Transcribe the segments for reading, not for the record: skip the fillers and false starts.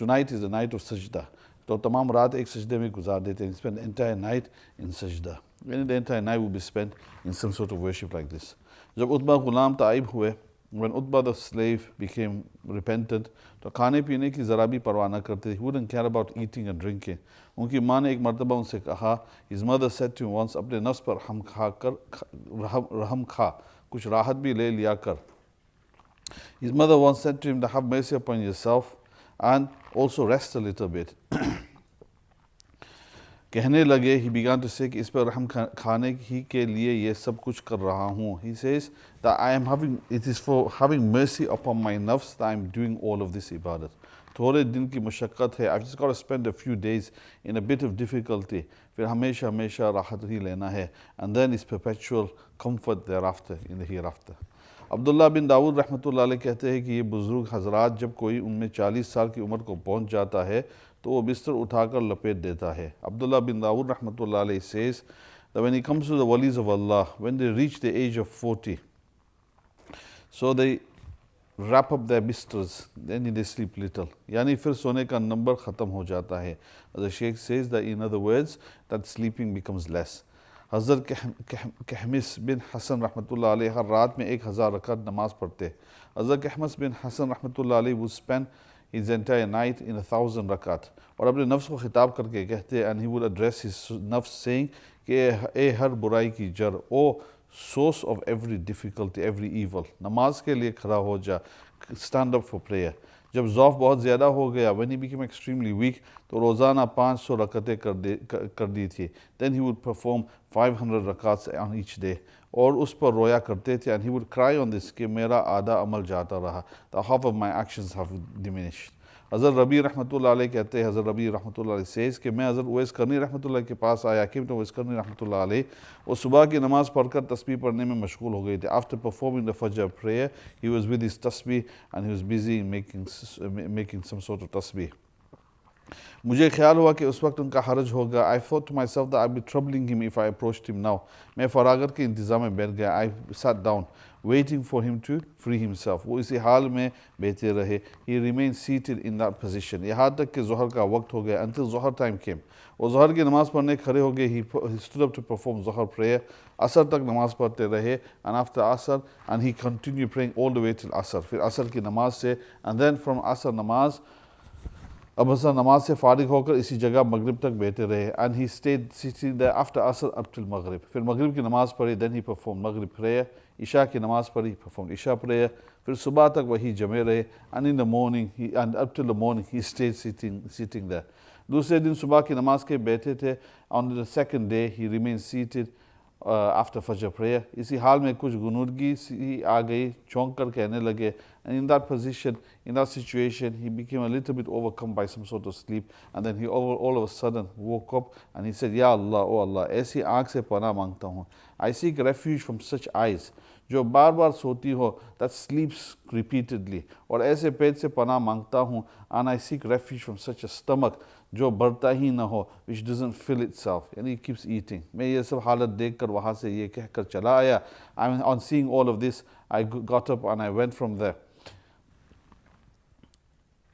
tonight is the night of sajda. तो तमाम रात एक सजदे में गुजार देते हैं. Spend the entire night in sajda. And the entire night will be spent in some sort of worship like this. जब उत्बा गुलाम ताइब हुए, when Utbah the slave became repentant, तो खाने पीने की ज़रा भी परवाह न करते. He wouldn't care about eating and drinking. उनकी माँ ने एक मरतबा उनसे कहा, his mother said to him once, अपने नफ्स पर रहम खा, कुछ राहत भी ले लिया कर. His mother once said to him, have mercy upon yourself and also rest a little bit. कहने लगे, he began to say कि इस पर रहम खाने ही के लिए ये सब कुछ कर रहा हूँ. He says that it is for having mercy upon my nafs that I am doing all of this ibadat. थोड़े दिन की मुशक्क़त है. I've just got to spend a few days in a bit of difficulty. फिर हमेशा हमेशा राहत ही लेना है. And then it's perpetual comfort thereafter, in the hereafter. Abdullah बिन दाऊद रहमतुल्लाह अलैह कहते हैं कि ये बुज़ुर्ग हज़रात जब कोई उनमें 40 साल की उम्र को पहुँच जाता है तो वो बिस्तर उठाकर लपेट देता है. अब्दुल्ला बिन दाऊद रहमतुल्लाह अलैह says that when it comes to the walis of Allah, when they reach the age of 40, so they wrap up their bisters, then they sleep little. यानी फिर सोने का नंबर ख़त्म हो जाता है. The Sheikh says that in other words, that sleeping becomes less. हज़रत कहमिस बिन हसन रहमतुल्लाह अलैह हर रात में 1000 रकात नमाज पढ़ते. हज़रत कहमिस बिन हसन रहमतुल्लाह अलैह would spend his entire night in 1000 rakat. और अपने नफ्स को खिताब करके कहते, and he would address his nafs saying कि ए हर बुराई की जड़, ओ source of every difficulty, every evil, नमाज के लिए खड़ा हो जा, stand up for prayer. जब ज़ौफ़ बहुत ज़्यादा हो गया, when he became extremely weak, तो रोज़ाना 500 रकतें कर दी थी. Then he would perform 500 rakats on each day. और उस पर रोया करते थे, and he would cry on this कि मेरा आधा अमल जाता रहा, the half of my actions have diminished. हज़रत रबी रहमतुल्लाह अलैह कहते हैं, हज़रत रबी रहमतुल्लाह अलैह says कि मैं हज़रत उवैस करनी रहमतुल्लाह के पास आया, came to उवैस करनी रहमतुल्लाह अलैह, और सुबह की नमाज़ पढ़कर तस्बीह पढ़ने में मशगूल हो गए थे. After performing the Fajr prayer, he was with his tasbih and he was busy in making some sort of tasbih. मुझे ख्याल हुआ कि उस वक्त उनका हरज होगा. I thought to myself that I'd be troubling him if I approached him now. मैं फरागत के इंतज़ाम में बैठ गया. I sat down, waiting for him to free himself. वो इसी हाल में बैठे रहे. He remained seated in that position. यहाँ तक कि ज़ोहर का वक्त हो गया. Until ज़ोहर time came. वो ज़ोहर की नमाज़ पढ़ने खड़े हो गए. He stood up to perform Johar prayer. असर तक नमाज़ पढ़ते रहे. And after असर, and he continued praying all the way till असर. फिर असर की नमाज़ से, and then from असर नमाज़, अब असर नमाज से फारिग होकर इसी जगह मगरिब तक बैठे रहे. And he stayed sitting there after asr up till maghrib. फिर मगरिब की नमाज़ पढ़ी. Then he performed maghrib prayer. इशा की नमाज़ पढ़ी, performed इशा prayer. फिर सुबह तक वही जमे रहे. And in the morning, and up till the morning, he stayed sitting there. दूसरे दिन सुबह की नमाज के बैठे थे. On the second day, he remained seated after Fajr prayer. इसी हाल में कुछ गुनूदगी सी आ गई. चौंक कर कहने लगे. And in that position, in that situation, he became a little bit overcome by some sort of sleep. And then he all of a sudden woke up and he said, Ya Allah, oh Allah, ऐसी आँख से पनाह मांगता हूँ. I seek refuge from such eyes, जो बार बार सोती हो, that sleeps repeatedly. और ऐसे पेट से पनाह मांगता हूँ. And I seek refuge from such a stomach, जो बढ़ता ही ना हो, which doesn't fill itself, and he keeps eating. मैं ये सब हालत देख कर वहाँ से ये कह कर चला आया. On seeing all of this, I got up and I went from there.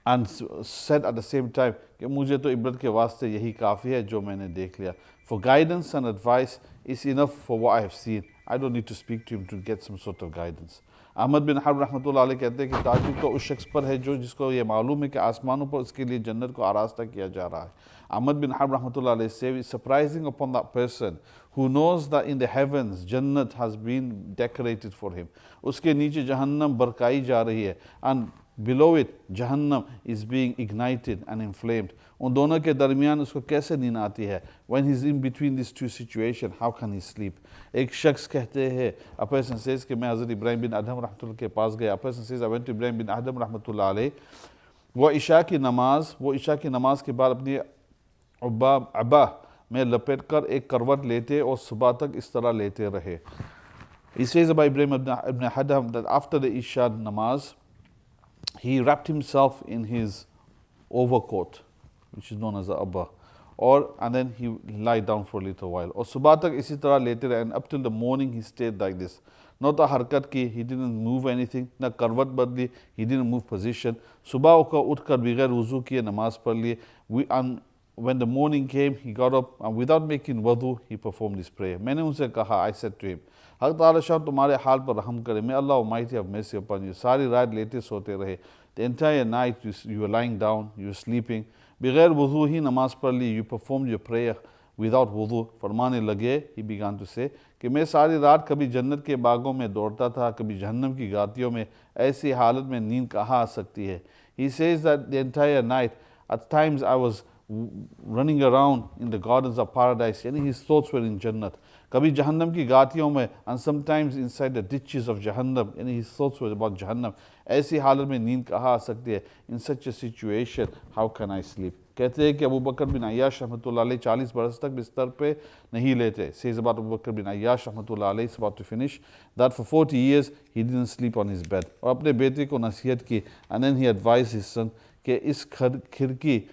And said at the same time कि मुझे तो इबरत के वास्ते यही काफ़ी है जो मैंने देख लिया. For guidance and advice is enough for what I have seen. I don't need to speak to him to get some sort of guidance. Ahmad bin Harb रहमतुल्लाह अलैह कहते हैं कि ताजुब तो उस शख्स पर है जो जिसको ये मालूम है कि आसमानों पर उसके लिए जन्नत को आरास्ता किया जा रहा है. अहमद बिन हर्ब रहमतुल्लाह अलैह say it's surprising upon that person who knows that in the heavens Jannat has been decorated for him. उसके नीचे जहन्नम बरकाई जा रही है. And below it Jahannam is being ignited and inflamed. उन दोनों के दरमियान उसको कैसे नींद आती है? When he's in between these two situations, how can he sleep? एक शख्स कहते हैं, a person says कि मैं हज़रत इब्राहिम बिन अदहम रहमतुल्लाह के पास गया. A person says I went to Ibrahim bin Adham रहमतुल्लाह अलैह. वो इशा की नमाज के बाद अपनी अब्बा में लपेट कर एक करवट लेते और सुबह तक इस तरह लेते रहे. He says about Ibrahim ibn Adham that after the Isha namaz, he wrapped himself in his overcoat, which is known as the abba, and then he lied down for a little while. और सुबह तक इसी तरह लेते रहे, and up till the morning he stayed like this. not a harkat ki, he didn't move anything, na karvat badli, he didn't move position. Subah ko utkar bighair wuzu kiye namaz pad liye. And when the morning came, he got up and without making wudu, he performed his prayer. Maine unse kaha, I said to him, Haq Ta'ala Shah tumhare haal par raham kare. May Allah Almighty have mercy upon you. Sari raat lete sote rahe. The entire night you were lying down, you were sleeping. Bighair wudu hi namaz pad li, you performed your prayer without wudu. Farmane lage, he began to say, कि मैं सारी रात कभी जन्नत के बागों में दौड़ता था, कभी जहन्नम की घाटियों में, ऐसी हालत में नींद कहाँ आ सकती है. He says that the entire night, at times I was running around in the gardens of paradise, and his thoughts were in Jannat. Kabhi Jahannam ki ghatiyon mein, and sometimes inside the ditches of Jahannam, and his thoughts were about Jahannam. Aisi halat mein neend kaha aa sakti hai? In such a situation, how can I sleep? कहते हैं कि अबू बकर बिन अय्याश रहमतुल्लाह अलैह 40 बरस तक बिस्तर पे नहीं लेते. Says about Abu Bakr bin Ayyash rahmatullah alayhi, is about to finish, that for 40 years he didn't sleep on his bed. और अपने बेटे को नसीहत की, and then he advised his son कि इस खिड़की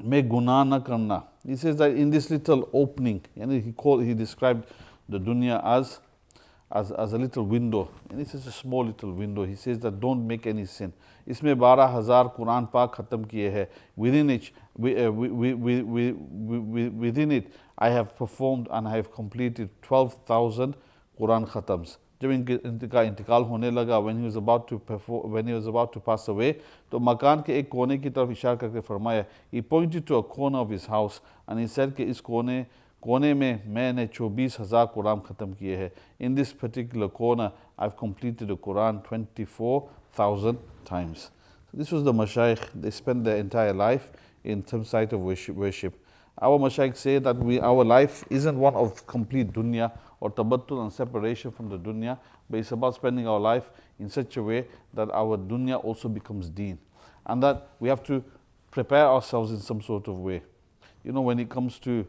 में गुनाह न करना. He says that in this little opening, and he described the dunya as a little window, and it's just a small little window. He says that don't make any sin. इसमें 12,000 कुरान पाक ख़त्म किए हैं. Within it I have performed and I have completed 12,000 Quran khatams. जब इनका इंतकाल होने लगा, when he was about to pass away, तो मकान के एक कोने की तरफ इशारा करके फरमाया. He pointed to a corner of his house and he said कि इस कोने में मैंने 24,000 कुरान ख़त्म किए हैं. In this particular corner, I've completed the Quran 24,000 times. So this was the mashayikh. They spent their entire life in some site of worship. Our mashayikh say that our life isn't one of complete dunya or tabattul and separation from the dunya, but it's about spending our life in such a way that our dunya also becomes deen, and that we have to prepare ourselves in some sort of way. You know, when it comes to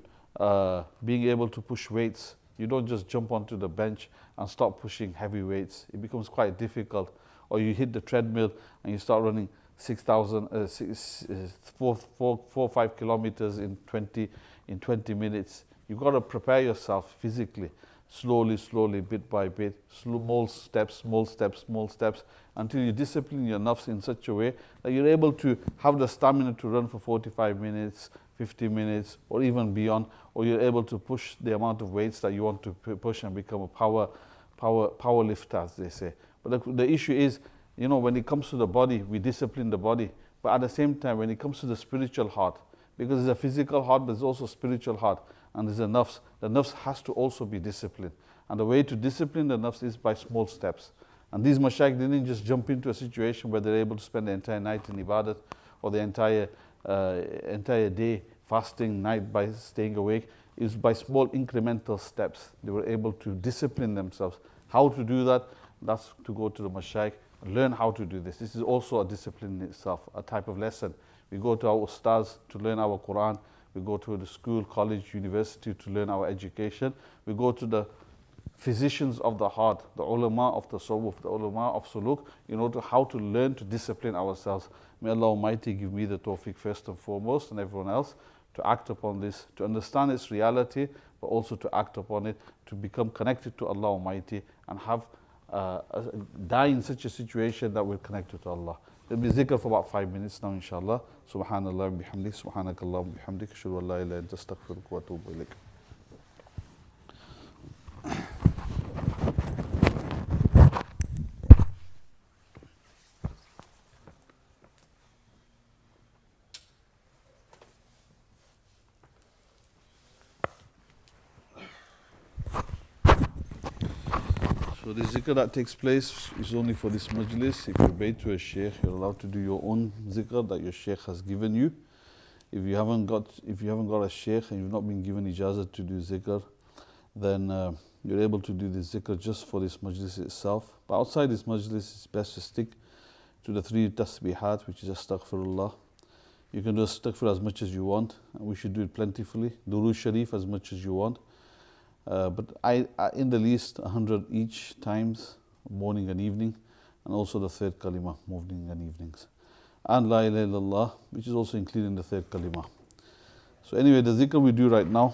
being able to push weights, you don't just jump onto the bench and start pushing heavy weights. It becomes quite difficult. Or you hit the treadmill and you start running 4 or 5 kilometers in 20 minutes. You've got to prepare yourself physically, slowly, bit by bit, small steps, until you discipline your nafs in such a way that you're able to have the stamina to run for 45 minutes, 50 minutes, or even beyond, or you're able to push the amount of weights that you want to push and become a power lifter, as they say. But the issue is, you know, when it comes to the body, we discipline the body. But at the same time, when it comes to the spiritual heart, because there's a physical heart, but there's also a spiritual heart, and there's a nafs. The nafs has to also be disciplined. And the way to discipline the nafs is by small steps. And these mashayikh didn't just jump into a situation where they're able to spend the entire night in ibadat, or the entire day fasting night by staying awake. It was by small incremental steps. They were able to discipline themselves. How to do that? That's to go to the mashayikh, learn how to do this. This is also a discipline in itself, a type of lesson. We go to our ustaz to learn our Quran. We go to the school, college, university to learn our education. We go to the physicians of the heart, the ulama of the tasawwuf, the ulama of suluk, in order how to learn to discipline ourselves. May Allah Almighty give me the tawfiq first and foremost, and everyone else, to act upon this, to understand its reality, but also to act upon it, to become connected to Allah Almighty, and have die in such a situation that we're connected to Allah. There'll be zikr for about 5 minutes now, inshallah. Subhanallah wa bihamdik, subhanakallah wa bihamdik, ashhadu an la ilaha illa anta astaghfiruka wa atubu ilaik. So the zikr that takes place is only for this majlis. If you obey to a sheikh, you're allowed to do your own zikr that your sheikh has given you. If you haven't got a sheikh and you've not been given ijazah to do zikr, then you're able to do this zikr just for this majlis itself. But outside this majlis, it's best to stick to the 3 tasbihat, which is astaghfirullah. You can do astaghfir as much as you want, and we should do it plentifully. Durood Sharif as much as you want. But I in the least 100 each times, morning and evening, and also the 3rd kalima, morning and evenings. And La ilaha illallah, which is also included in the 3rd kalima. So anyway, the zikr we do right now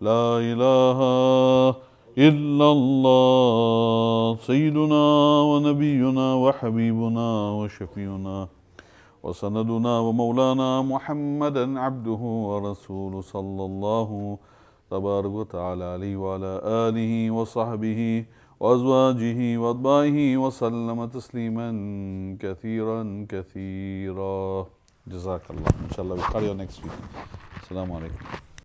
لا إله إلا الله سيدنا ونبينا وحبيبنا وشفيعنا وسندنا ومولانا محمدا عبده ورسوله صلى الله تبارك وتعالى عليه وعلى آله وصحبه وأزواجه وأتباعه وسلم تسليما كثيرا كثيرا. جزاك الله. إن شاء الله we'll carry on next week. السلام عليكم.